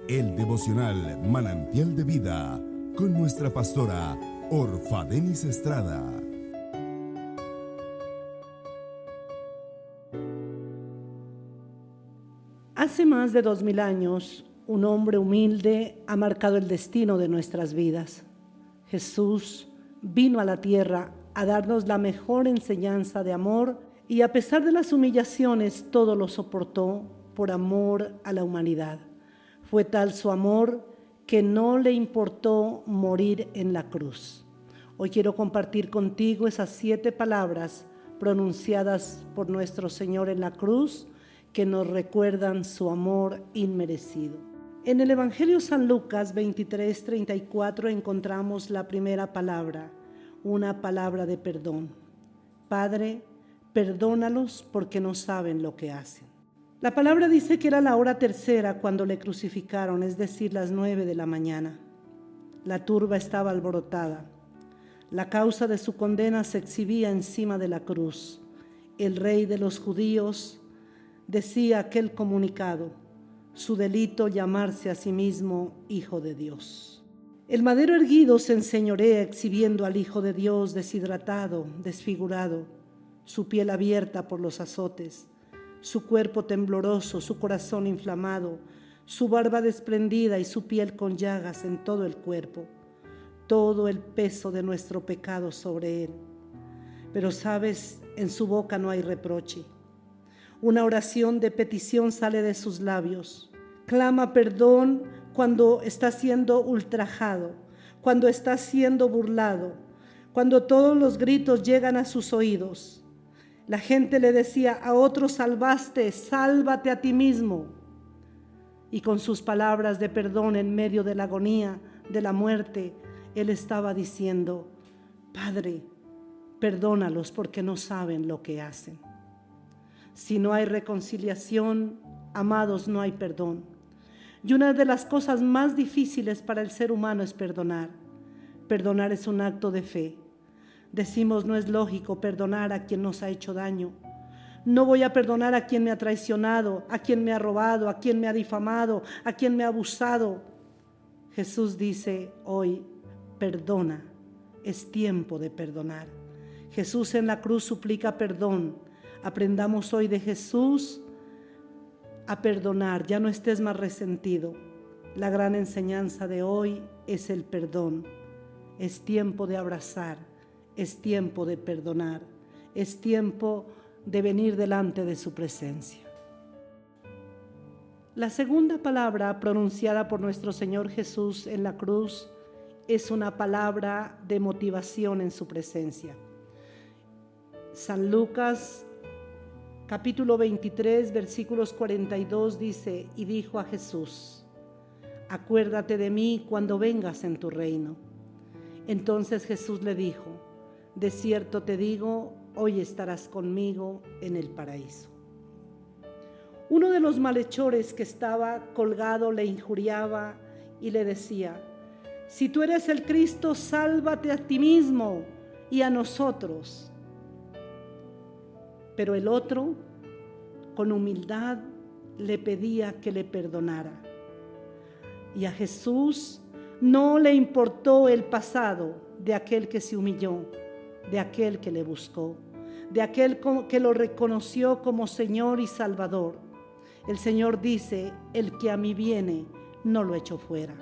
El devocional Manantial de Vida, con nuestra pastora Orfadenis Estrada. Hace más de 2000 años, un hombre humilde ha marcado el destino de nuestras vidas. Jesús vino a la tierra a darnos la mejor enseñanza de amor y a pesar de las humillaciones, todo lo soportó por amor a la humanidad. Fue tal su amor que no le importó morir en la cruz. Hoy quiero compartir contigo esas 7 palabras pronunciadas por nuestro Señor en la cruz que nos recuerdan su amor inmerecido. En el Evangelio San Lucas 23:34 encontramos la primera palabra, una palabra de perdón. Padre, perdónalos porque no saben lo que hacen. La palabra dice que era la hora tercera cuando le crucificaron, es decir, las 9 de la mañana. La turba estaba alborotada. La causa de su condena se exhibía encima de la cruz. El rey de los judíos decía aquel comunicado, su delito llamarse a sí mismo Hijo de Dios. El madero erguido se enseñorea exhibiendo al Hijo de Dios deshidratado, desfigurado, su piel abierta por los azotes, su cuerpo tembloroso, su corazón inflamado, su barba desprendida y su piel con llagas en todo el cuerpo, todo el peso de nuestro pecado sobre él. Pero sabes, en su boca no hay reproche. Una oración de petición sale de sus labios. Clama perdón cuando está siendo ultrajado, cuando está siendo burlado, cuando todos los gritos llegan a sus oídos. La gente le decía, a otros salvaste, sálvate a ti mismo. Y con sus palabras de perdón en medio de la agonía, de la muerte, él estaba diciendo, Padre, perdónalos porque no saben lo que hacen. Si no hay reconciliación, amados, no hay perdón. Y una de las cosas más difíciles para el ser humano es perdonar. Perdonar es un acto de fe. Decimos, no es lógico perdonar a quien nos ha hecho daño. No voy a perdonar a quien me ha traicionado, a quien me ha robado, a quien me ha difamado, a quien me ha abusado. Jesús dice hoy, perdona, es tiempo de perdonar. Jesús en la cruz suplica perdón. Aprendamos hoy de Jesús a perdonar, ya no estés más resentido. La gran enseñanza de hoy es el perdón. Es tiempo de abrazar, es tiempo de perdonar, es tiempo de venir delante de su presencia. La segunda palabra pronunciada por nuestro Señor Jesús en la cruz es una palabra de motivación en su presencia. San Lucas capítulo 23, versículos 42 dice, y dijo a Jesús, acuérdate de mí cuando vengas en tu reino. Entonces Jesús le dijo, de cierto te digo, hoy estarás conmigo en el paraíso. Uno de los malhechores que estaba colgado le injuriaba y le decía, si tú eres el Cristo, sálvate a ti mismo y a nosotros. Pero el otro, con humildad, le pedía que le perdonara. Y a Jesús no le importó el pasado de aquel que se humilló, de aquel que le buscó, de aquel que lo reconoció como Señor y Salvador. El Señor dice, el que a mí viene, no lo echo fuera.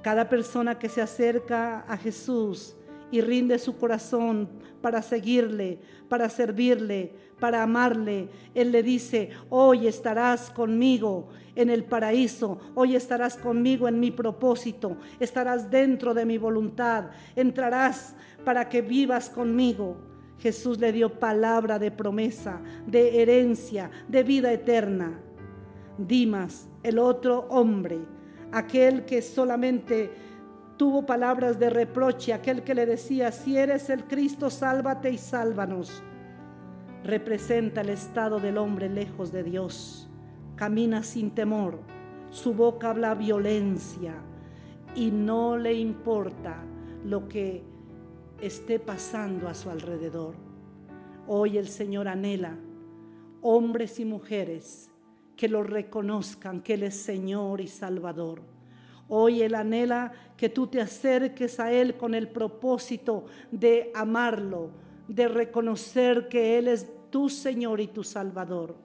Cada persona que se acerca a Jesús y rinde su corazón para seguirle, para servirle, para amarle, Él le dice, hoy estarás conmigo en el paraíso, hoy estarás conmigo en mi propósito, estarás dentro de mi voluntad, entrarás para que vivas conmigo. Jesús le dio palabra de promesa, de herencia, de vida eterna. Dimas, el otro hombre, aquel que solamente tuvo palabras de reproche, aquel que le decía, si eres el Cristo, sálvate y sálvanos. Representa el estado del hombre lejos de Dios. Camina sin temor, su boca habla violencia y no le importa lo que esté pasando a su alrededor. Hoy el Señor anhela hombres y mujeres que lo reconozcan, que Él es Señor y Salvador. Hoy Él anhela que tú te acerques a Él con el propósito de amarlo, de reconocer que Él es tu Señor y tu Salvador.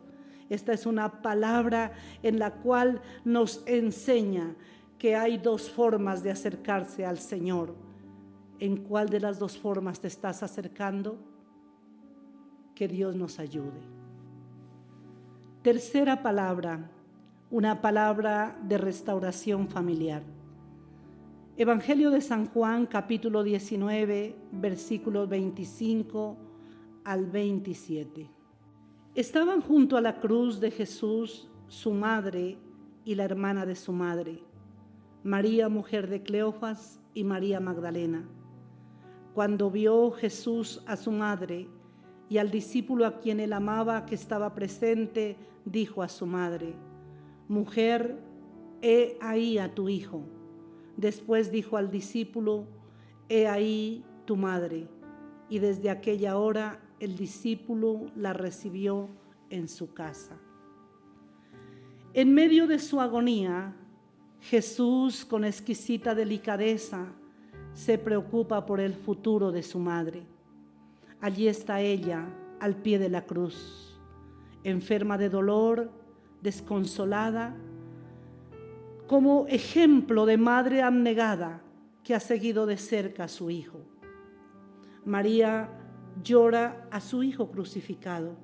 Esta es una palabra en la cual nos enseña que hay dos formas de acercarse al Señor. ¿En cuál de las dos formas te estás acercando? Que Dios nos ayude. Tercera palabra, una palabra de restauración familiar. Evangelio de San Juan, capítulo 19, versículos 25 al 27. Estaban junto a la cruz de Jesús su madre y la hermana de su madre, María, mujer de Cleofas, y María Magdalena. Cuando vio Jesús a su madre y al discípulo a quien él amaba que estaba presente, dijo a su madre: Mujer, he ahí a tu hijo. Después dijo al discípulo: He ahí tu madre. Y desde aquella hora el discípulo la recibió en su casa. En medio de su agonía, Jesús, con exquisita delicadeza, se preocupa por el futuro de su madre. Allí está ella, al pie de la cruz, enferma de dolor, desconsolada, como ejemplo de madre abnegada que ha seguido de cerca a su hijo. María llora a su hijo crucificado,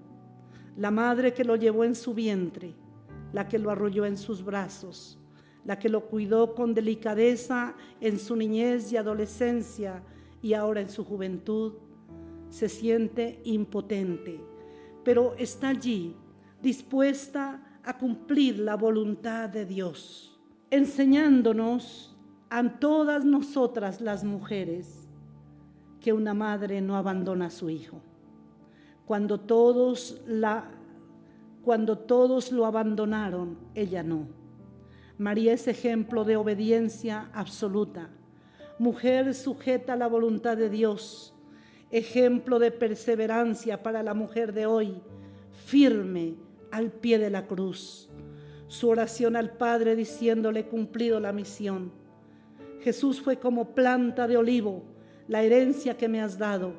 la madre que lo llevó en su vientre, la que lo arrolló en sus brazos, la que lo cuidó con delicadeza en su niñez y adolescencia y ahora en su juventud, se siente impotente, pero está allí dispuesta a cumplir la voluntad de Dios, enseñándonos a todas nosotras las mujeres que una madre no abandona a su hijo. Cuando todos lo abandonaron, ella no. María es ejemplo de obediencia absoluta, mujer sujeta a la voluntad de Dios, ejemplo de perseverancia para la mujer de hoy, firme al pie de la cruz. Su oración al Padre diciéndole: cumplido la misión. Jesús fue como planta de olivo, la herencia que me has dado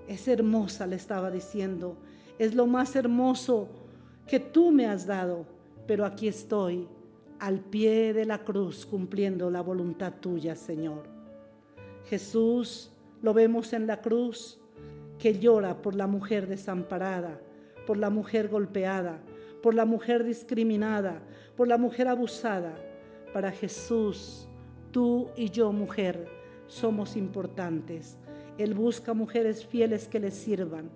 es hermosa, le estaba diciendo, es lo más hermoso que tú me has dado, pero aquí estoy al pie de la cruz cumpliendo la voluntad tuya, Señor. Jesús lo vemos en la cruz, que llora por la mujer desamparada, por la mujer golpeada, por la mujer discriminada, por la mujer abusada. Para Jesús, tú y yo, mujer, somos importantes. Él busca mujeres fieles que le sirvan.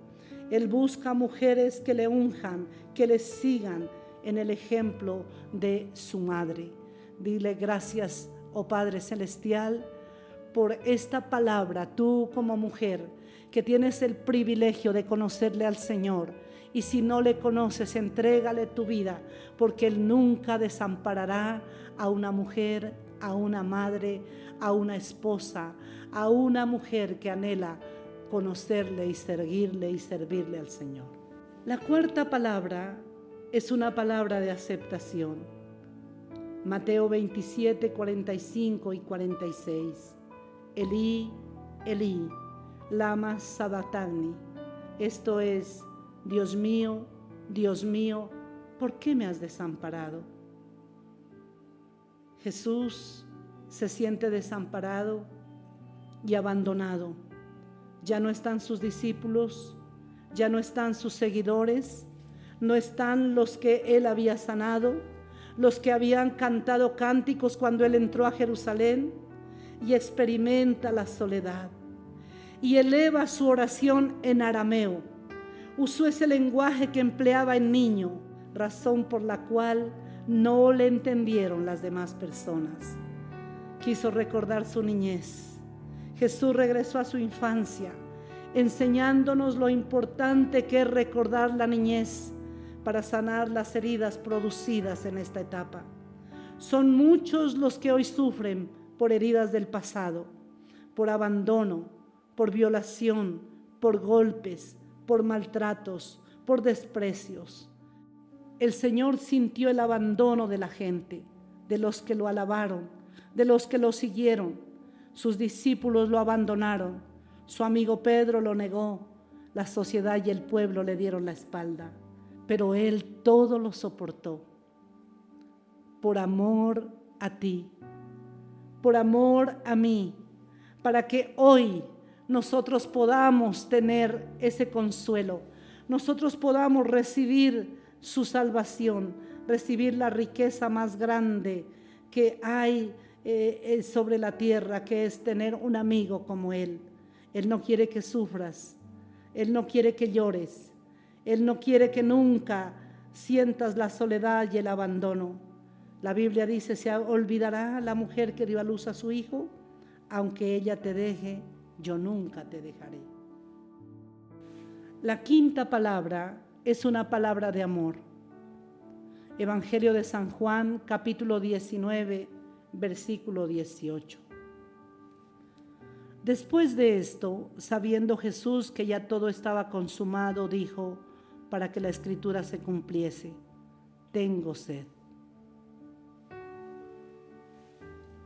Él busca mujeres que le unjan, que le sigan en el ejemplo de su madre. Dile gracias, oh Padre Celestial, por esta palabra, tú como mujer que tienes el privilegio de conocerle al Señor. Y si no le conoces, entrégale tu vida, porque Él nunca desamparará a una mujer, a una madre, a una esposa, a una mujer que anhela conocerle y servirle al Señor. La cuarta palabra es una palabra de aceptación. Mateo 27, 45 y 46. Elí, Elí, lama sabactani. Esto es: Dios mío, ¿por qué me has desamparado? Jesús se siente desamparado y abandonado. Ya no están sus discípulos, ya no están sus seguidores, no están los que Él había sanado, los que habían cantado cánticos cuando Él entró a Jerusalén, y experimenta la soledad. Y eleva su oración en arameo. Usó ese lenguaje que empleaba en niño, razón por la cual no le entendieron las demás personas. Quiso recordar su niñez. Jesús regresó a su infancia, enseñándonos lo importante que es recordar la niñez para sanar las heridas producidas en esta etapa. Son muchos los que hoy sufren por heridas del pasado, por abandono, por violación, por golpes, por maltratos, por desprecios. El Señor sintió el abandono de la gente, de los que lo alabaron, de los que lo siguieron. Sus discípulos lo abandonaron, su amigo Pedro lo negó, la sociedad y el pueblo le dieron la espalda, pero Él todo lo soportó. Por amor a ti, por amor a mí, para que hoy nosotros podamos tener ese consuelo, nosotros podamos recibir su salvación, recibir la riqueza más grande que hay sobre la tierra, que es tener un amigo como Él. Él no quiere que sufras, Él no quiere que llores, Él no quiere que nunca sientas la soledad y el abandono. La Biblia dice: ¿se olvidará la mujer que dio a luz a su hijo? Aunque ella te deje, yo nunca te dejaré. La quinta palabra es una palabra de amor. Evangelio de San Juan, capítulo 19, versículo 18. Después de esto, sabiendo Jesús que ya todo estaba consumado, dijo, para que la escritura se cumpliese: tengo sed.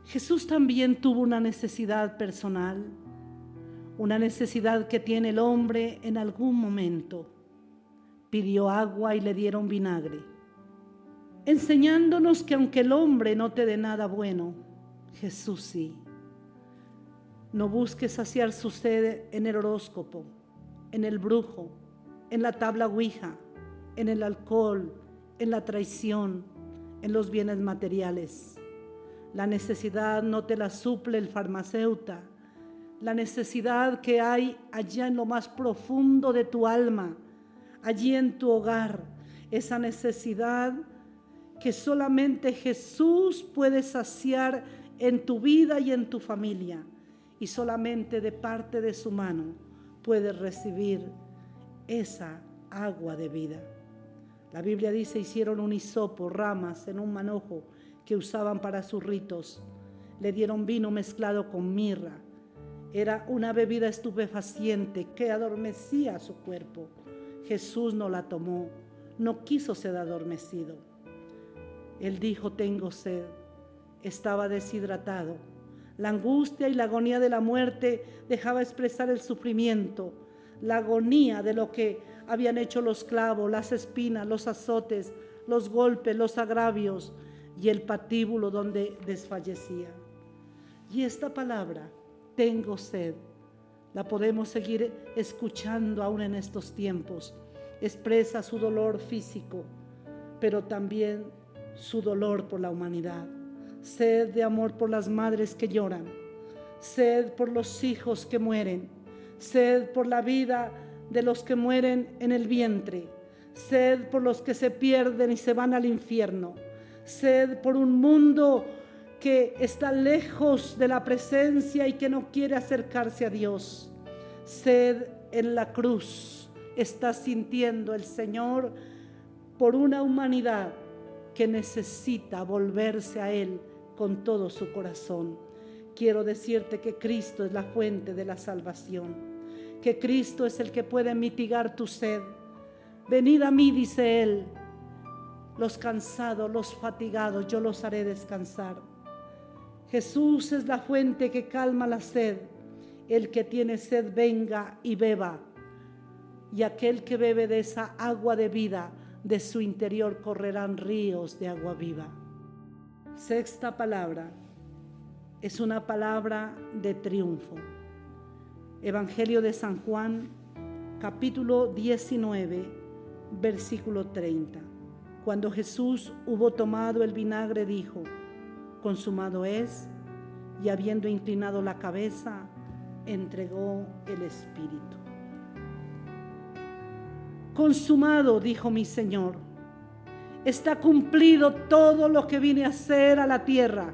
Jesús también tuvo una necesidad personal, una necesidad que tiene el hombre en algún momento. Pidió agua y le dieron vinagre, enseñándonos que aunque el hombre no te dé nada bueno, Jesús sí. No busques saciar su sed en el horóscopo, en el brujo, en la tabla ouija, en el alcohol, en la traición, en los bienes materiales. La necesidad no te la suple el farmacéutico. La necesidad que hay allá en lo más profundo de tu alma, allí en tu hogar, esa necesidad que solamente Jesús puede saciar en tu vida y en tu familia, y solamente de parte de su mano puedes recibir esa agua de vida. La Biblia dice: hicieron un hisopo, ramas en un manojo que usaban para sus ritos. Le dieron vino mezclado con mirra. Era una bebida estupefaciente que adormecía su cuerpo. Jesús no la tomó, no quiso ser adormecido. Él dijo: tengo sed. Estaba deshidratado. La angustia y la agonía de la muerte dejaba expresar el sufrimiento, la agonía de lo que habían hecho los clavos, las espinas, los azotes, los golpes, los agravios y el patíbulo donde desfallecía. Y esta palabra, tengo sed, la podemos seguir escuchando aún en estos tiempos. Expresa su dolor físico, pero también su dolor por la humanidad. Sed de amor por las madres que lloran, sed por los hijos que mueren, sed por la vida de los que mueren en el vientre, sed por los que se pierden y se van al infierno, sed por un mundo que está lejos de la presencia y que no quiere acercarse a Dios. Sed en la cruz está sintiendo el Señor por una humanidad que necesita volverse a Él con todo su corazón. Quiero decirte que Cristo es la fuente de la salvación, que Cristo es el que puede mitigar tu sed. Venid a mí, dice Él, los cansados, los fatigados, yo los haré descansar. Jesús es la fuente que calma la sed. El que tiene sed, venga y beba. Y aquel que bebe de esa agua de vida, de su interior correrán ríos de agua viva. Sexta palabra es una palabra de triunfo. Evangelio de San Juan, capítulo 19, versículo 30. Cuando Jesús hubo tomado el vinagre, dijo: consumado es, y habiendo inclinado la cabeza, entregó el espíritu. Consumado, dijo mi Señor, está cumplido todo lo que vine a hacer a la tierra.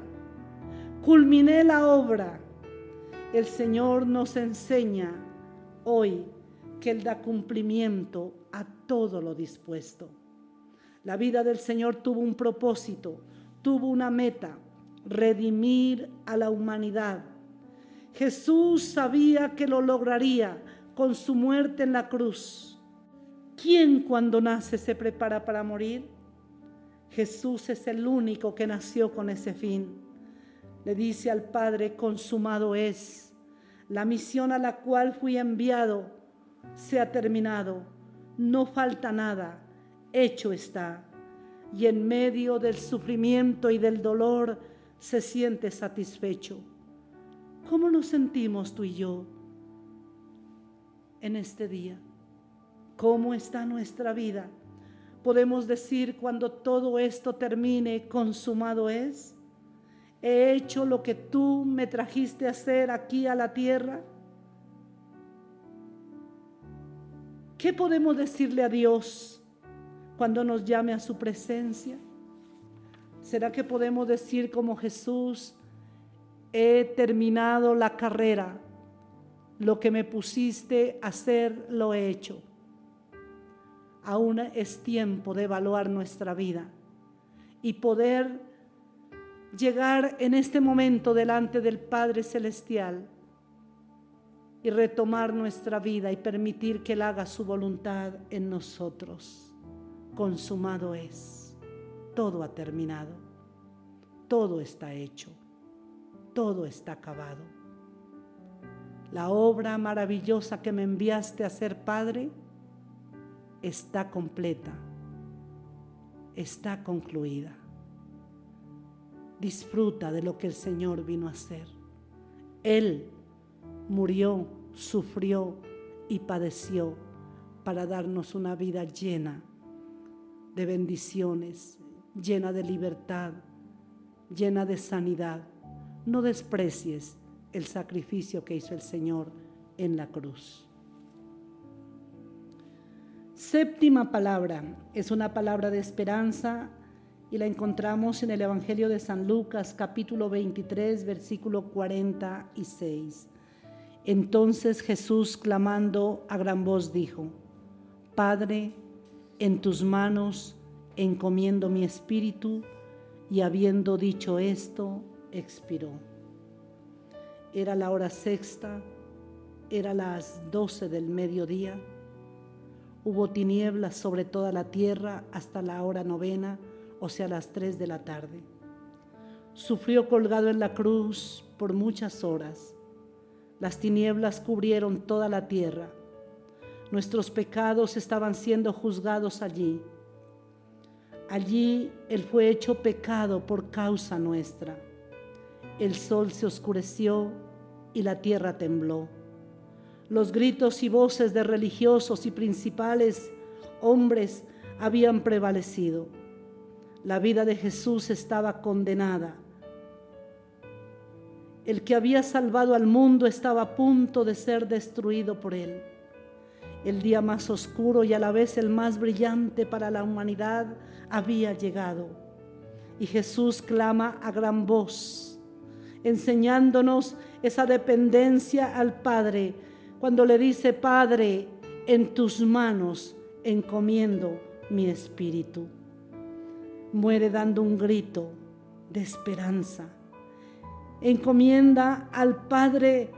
Culminé la obra. El Señor nos enseña hoy que Él da cumplimiento a todo lo dispuesto. La vida del Señor tuvo un propósito, tuvo una meta: redimir a la humanidad. Jesús sabía que lo lograría con su muerte en la cruz. ¿Quién cuando nace se prepara para morir? Jesús es el único que nació con ese fin. Le dice al Padre: consumado es. La misión a la cual fui enviado se ha terminado. No falta nada. Hecho está. Y en medio del sufrimiento y del dolor se siente satisfecho. ¿Cómo nos sentimos tú y yo en este día? ¿Cómo está nuestra vida? Podemos decir, cuando todo esto termine: consumado es. He hecho lo que tú me trajiste a hacer aquí a la tierra. ¿Qué podemos decirle a Dios cuando nos llame a su presencia? ¿Será que podemos decir como Jesús: he terminado la carrera, lo que me pusiste a hacer lo he hecho? Aún es tiempo de evaluar nuestra vida y poder llegar en este momento delante del Padre Celestial y retomar nuestra vida y permitir que Él haga su voluntad en nosotros. Consumado es. Todo ha terminado. Todo está hecho. Todo está acabado. La obra maravillosa que me enviaste a hacer, Padre, está completa, está concluida. Disfruta de lo que el Señor vino a hacer. Él murió, sufrió y padeció para darnos una vida llena de bendiciones, llena de libertad, llena de sanidad. No desprecies el sacrificio que hizo el Señor en la cruz. Séptima palabra, es una palabra de esperanza y la encontramos en el Evangelio de San Lucas, capítulo 23, versículo 46. Entonces Jesús, clamando a gran voz, dijo: Padre, en tus manos encomiendo mi espíritu. Y habiendo dicho esto, expiró. Era la hora sexta, era las 12 del mediodía. Hubo tinieblas sobre toda la tierra hasta la hora novena, o sea, las 3 de la tarde. Sufrió colgado en la cruz por muchas horas. Las tinieblas cubrieron toda la tierra. Nuestros pecados estaban siendo juzgados allí. Allí Él fue hecho pecado por causa nuestra. El sol se oscureció y la tierra tembló. Los gritos y voces de religiosos y principales hombres habían prevalecido. La vida de Jesús estaba condenada. El que había salvado al mundo estaba a punto de ser destruido por Él. El día más oscuro y a la vez el más brillante para la humanidad había llegado. Y Jesús clama a gran voz, enseñándonos esa dependencia al Padre, cuando le dice: Padre, en tus manos encomiendo mi espíritu. Muere dando un grito de esperanza. Encomienda al Padre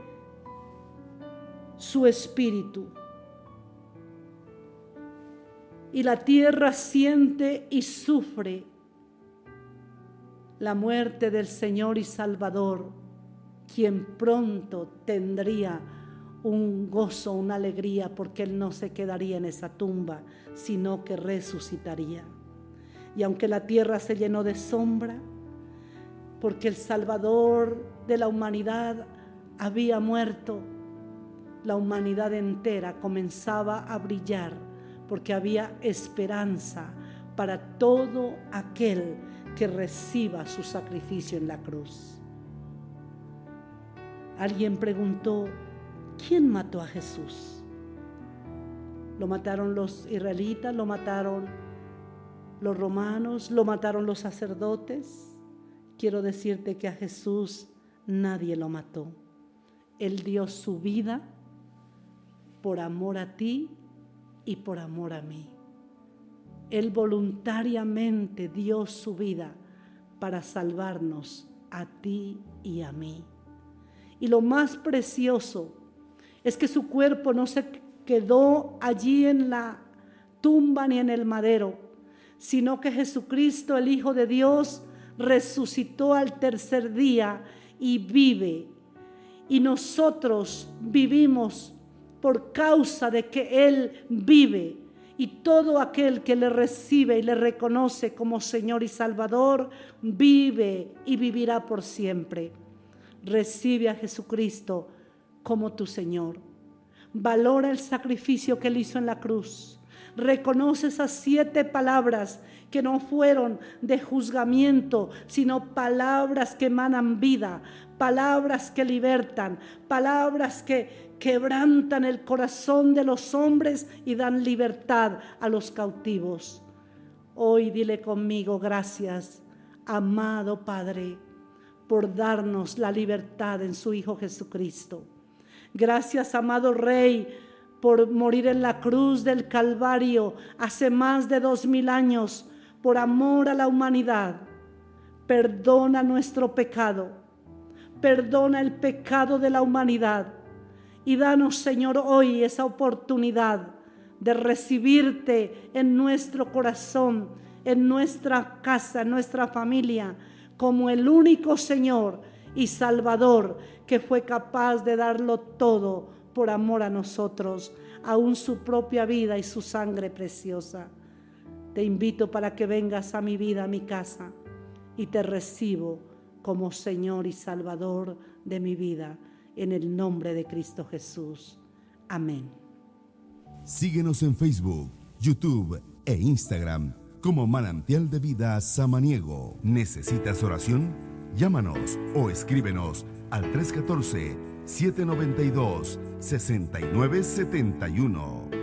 su espíritu. Y la tierra siente y sufre la muerte del Señor y Salvador, quien pronto tendría un gozo, una alegría, porque Él no se quedaría en esa tumba, sino que resucitaría. Y aunque la tierra se llenó de sombra, porque el Salvador de la humanidad había muerto, la humanidad entera comenzaba a brillar, porque había esperanza para todo aquel que reciba su sacrificio en la cruz. Alguien preguntó: ¿quién mató a Jesús? ¿Lo mataron los israelitas? ¿Lo mataron los romanos? ¿Lo mataron los sacerdotes? Quiero decirte que a Jesús nadie lo mató. Él dio su vida por amor a ti y por amor a mí. Él voluntariamente dio su vida para salvarnos a ti y a mí. Y lo más precioso es que su cuerpo no se quedó allí en la tumba ni en el madero, sino que Jesucristo, el Hijo de Dios, resucitó al tercer día y vive. Y nosotros vivimos por causa de que Él vive. Y todo aquel que le recibe y le reconoce como Señor y Salvador, vive y vivirá por siempre. Recibe a Jesucristo como tu Señor. Valora el sacrificio que Él hizo en la cruz. Reconoce esas 7 palabras que no fueron de juzgamiento, sino palabras que emanan vida, palabras que libertan, palabras que quebrantan el corazón de los hombres y dan libertad a los cautivos. Hoy dile conmigo: gracias, amado Padre, por darnos la libertad en su Hijo Jesucristo. Gracias, amado Rey, por morir en la cruz del Calvario hace más de 2000 años por amor a la humanidad. Perdona nuestro pecado, perdona el pecado de la humanidad y danos, Señor, hoy esa oportunidad de recibirte en nuestro corazón, en nuestra casa, en nuestra familia, como el único Señor y Salvador que fue capaz de darlo todo por amor a nosotros, aún su propia vida y su sangre preciosa. Te invito para que vengas a mi vida, a mi casa, y te recibo como Señor y Salvador de mi vida, en el nombre de Cristo Jesús. Amén. Síguenos en Facebook, YouTube e Instagram como Manantial de Vida Samaniego. ¿Necesitas oración? Llámanos o escríbenos al 314-792-6971.